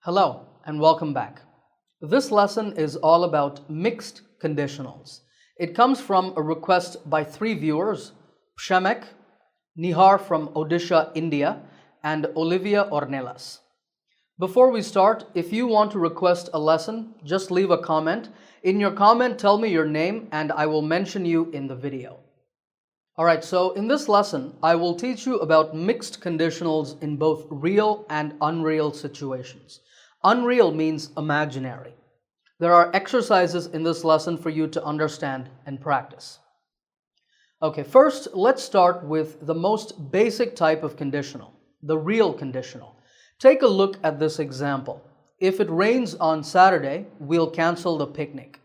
Hello and welcome back. This lesson is all about mixed conditionals. It comes from a request by 3 viewers, Przemek, Nihar from Odisha, India, and Olivia Ornelas. Before we start, if you want to request a lesson, just leave a comment. In your comment, tell me your name and I will mention you in the video. Alright, so in this lesson, I will teach you about mixed conditionals in both real and unreal situations. Unreal means imaginary. There are exercises in this lesson for you to understand and practice. Okay, first let's start with the most basic type of conditional, the real conditional. Take a look at this example. If it rains on Saturday, we'll cancel the picnic.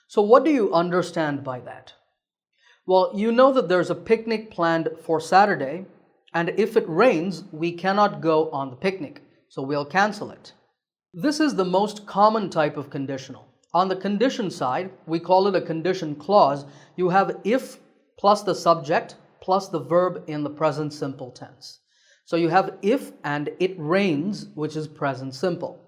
So what do you understand by that? Well, you know that there's a picnic planned for Saturday, and if it rains, we cannot go on the picnic, so we'll cancel it. This is the most common type of conditional. On the condition side, we call it a condition clause. You have if plus the subject plus the verb in the present simple tense. So you have if and it rains, which is present simple.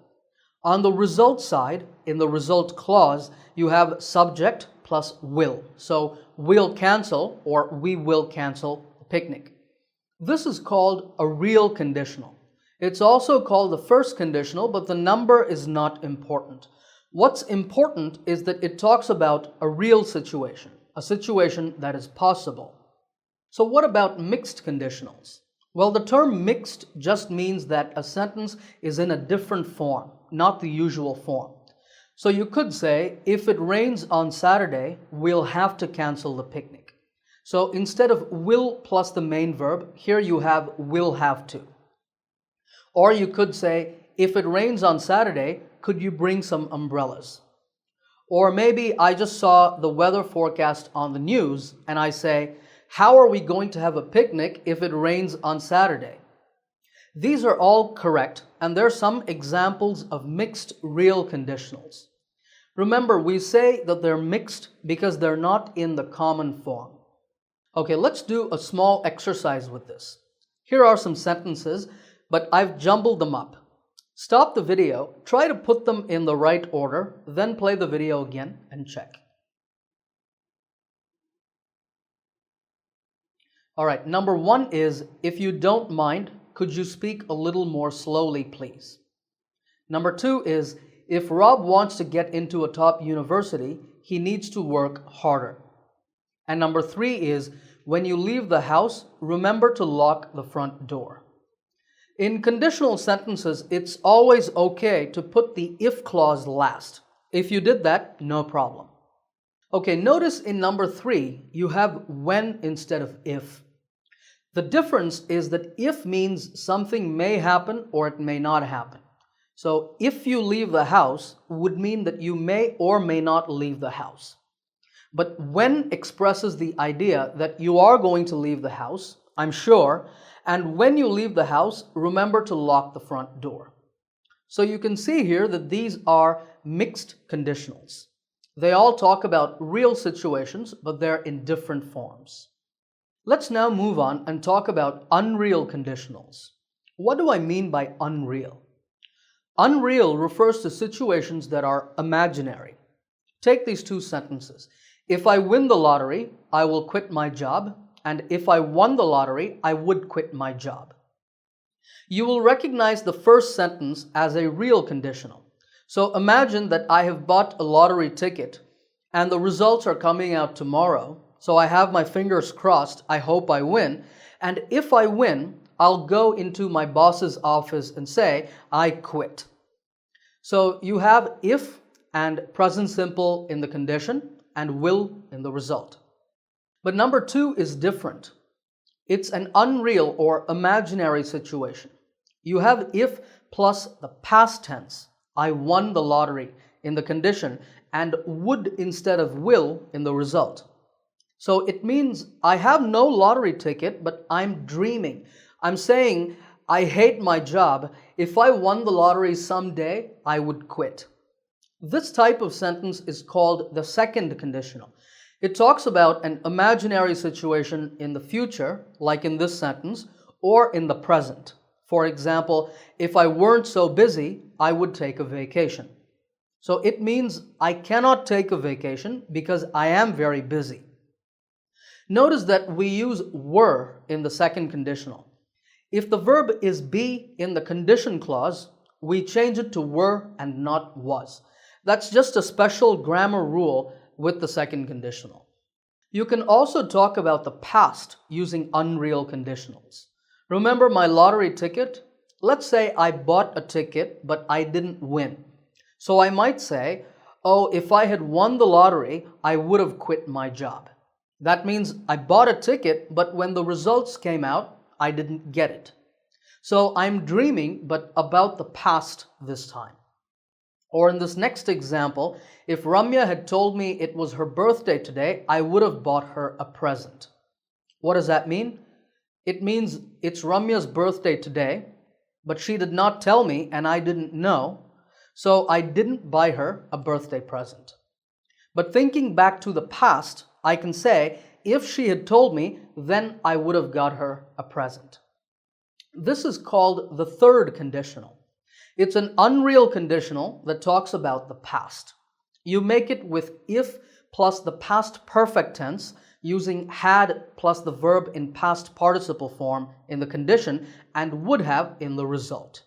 On the result side, in the result clause, you have subject plus will. So we'll cancel or we will cancel the picnic. This is called a real conditional. It's also called the first conditional, but the number is not important. What's important is that it talks about a real situation, a situation that is possible. So what about mixed conditionals? Well, the term mixed just means that a sentence is in a different form, not the usual form. So you could say, if it rains on Saturday, we'll have to cancel the picnic. So instead of will plus the main verb, here you have will have to. Or you could say, if it rains on Saturday, could you bring some umbrellas? Or maybe I just saw the weather forecast on the news and I say, how are we going to have a picnic if it rains on Saturday? These are all correct, and there are some examples of mixed real conditionals. Remember, we say that they're mixed because they're not in the common form. Okay, let's do a small exercise with this. Here are some sentences, but I've jumbled them up. Stop the video, try to put them in the right order, then play the video again and check. Alright, number 1 is, if you don't mind, could you speak a little more slowly, please? Number 2 is, if Rob wants to get into a top university, he needs to work harder. And number 3 is, when you leave the house, remember to lock the front door. In conditional sentences, it's always okay to put the if clause last. If you did that, no problem. Okay, notice in number 3, you have when instead of if. The difference is that if means something may happen or it may not happen. So if you leave the house would mean that you may or may not leave the house. But when expresses the idea that you are going to leave the house, I'm sure, and when you leave the house, remember to lock the front door. So you can see here that these are mixed conditionals. They all talk about real situations, but they're in different forms. Let's now move on and talk about unreal conditionals. What do I mean by unreal? Unreal refers to situations that are imaginary. Take these 2 sentences. If I win the lottery, I will quit my job. And if I won the lottery, I would quit my job. You will recognize the first sentence as a real conditional. So imagine that I have bought a lottery ticket and the results are coming out tomorrow. So I have my fingers crossed, I hope I win. And if I win, I'll go into my boss's office and say, I quit. So you have if and present simple in the condition and will in the result. But number 2 is different. It's an unreal or imaginary situation. You have if plus the past tense, I won the lottery in the condition, and would instead of will in the result. So it means I have no lottery ticket, but I'm dreaming. I'm saying I hate my job. If I won the lottery someday, I would quit. This type of sentence is called the second conditional. It talks about an imaginary situation in the future, like in this sentence, or in the present. For example, if I weren't so busy, I would take a vacation. So it means I cannot take a vacation because I am very busy. Notice that we use were in the second conditional. If the verb is be in the condition clause, we change it to were and not was. That's just a special grammar rule with the second conditional. You can also talk about the past using unreal conditionals. Remember my lottery ticket? Let's say I bought a ticket, but I didn't win. So I might say, oh, if I had won the lottery, I would have quit my job. That means I bought a ticket, but when the results came out, I didn't get it. So I'm dreaming, but about the past this time. Or in this next example, if Ramya had told me it was her birthday today, I would have bought her a present. What does that mean? It means it's Ramya's birthday today, but she did not tell me and I didn't know, so I didn't buy her a birthday present. But thinking back to the past, I can say, if she had told me, then I would have got her a present. This is called the third conditional. It's an unreal conditional that talks about the past. You make it with if plus the past perfect tense using had plus the verb in past participle form in the condition and would have in the result.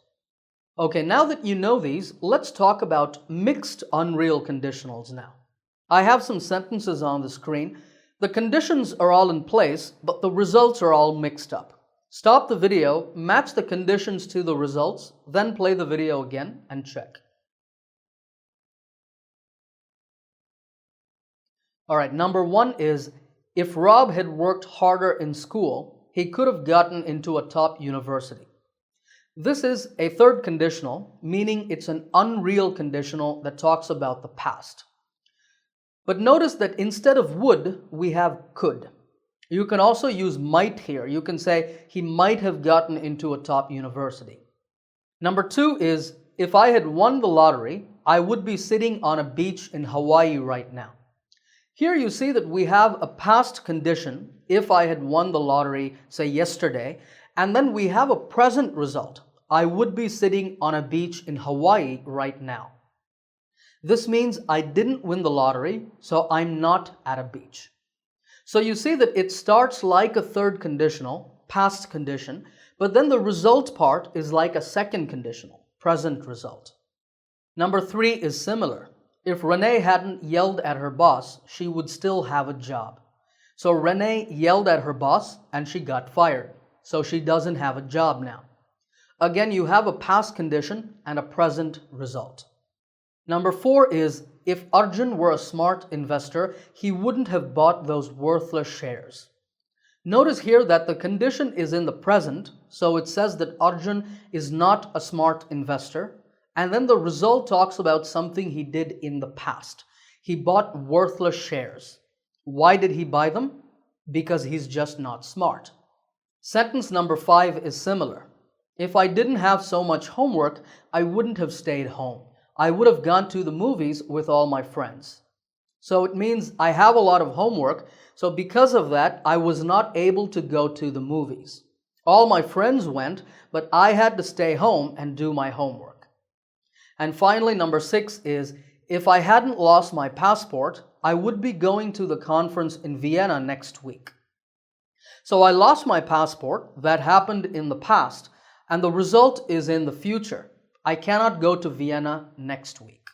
Okay, now that you know these, let's talk about mixed unreal conditionals now. I have some sentences on the screen. The conditions are all in place, but the results are all mixed up. Stop the video, match the conditions to the results, then play the video again and check. Alright, number 1 is, if Rob had worked harder in school, he could have gotten into a top university. This is a third conditional, meaning it's an unreal conditional that talks about the past. But notice that instead of would, we have could. You can also use might here. You can say he might have gotten into a top university. Number 2 is, if I had won the lottery, I would be sitting on a beach in Hawaii right now. Here you see that we have a past condition, if I had won the lottery, say yesterday, and then we have a present result. I would be sitting on a beach in Hawaii right now. This means I didn't win the lottery, so I'm not at a beach. So you see that it starts like a third conditional, past condition, but then the result part is like a second conditional, present result. Number 3 is similar. If Renee hadn't yelled at her boss, she would still have a job. So Renee yelled at her boss and she got fired. So she doesn't have a job now. Again, you have a past condition and a present result. Number 4 is, if Arjun were a smart investor, he wouldn't have bought those worthless shares. Notice here that the condition is in the present, so it says that Arjun is not a smart investor, and then the result talks about something he did in the past. He bought worthless shares. Why did he buy them? Because he's just not smart. Sentence number 5 is similar. If I didn't have so much homework, I wouldn't have stayed home. I would have gone to the movies with all my friends. So it means I have a lot of homework, so because of that, I was not able to go to the movies. All my friends went, but I had to stay home and do my homework. And finally, number 6 is, if I hadn't lost my passport, I would be going to the conference in Vienna next week. So I lost my passport, that happened in the past, and the result is in the future. I cannot go to Vienna next week.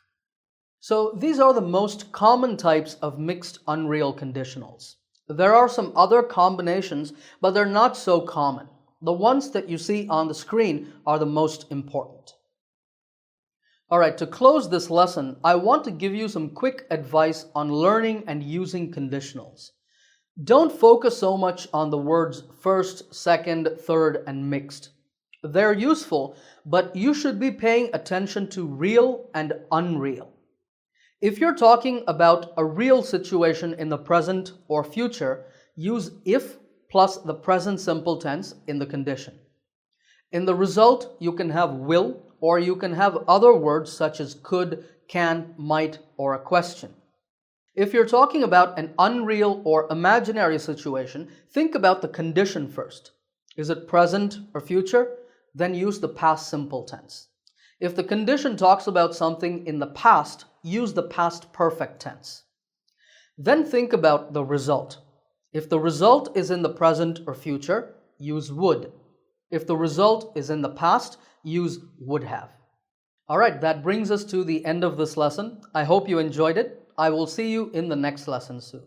So these are the most common types of mixed unreal conditionals. There are some other combinations, but they're not so common. The ones that you see on the screen are the most important. Alright, to close this lesson, I want to give you some quick advice on learning and using conditionals. Don't focus so much on the words first, second, third, and mixed. They're useful, but you should be paying attention to real and unreal. If you're talking about a real situation in the present or future, use if plus the present simple tense in the condition. In the result, you can have will, or you can have other words such as could, can, might, or a question. If you're talking about an unreal or imaginary situation, think about the condition first. Is it present or future? Then use the past simple tense. If the condition talks about something in the past, use the past perfect tense. Then think about the result. If the result is in the present or future, use would. If the result is in the past, use would have. Alright, that brings us to the end of this lesson. I hope you enjoyed it. I will see you in the next lesson soon.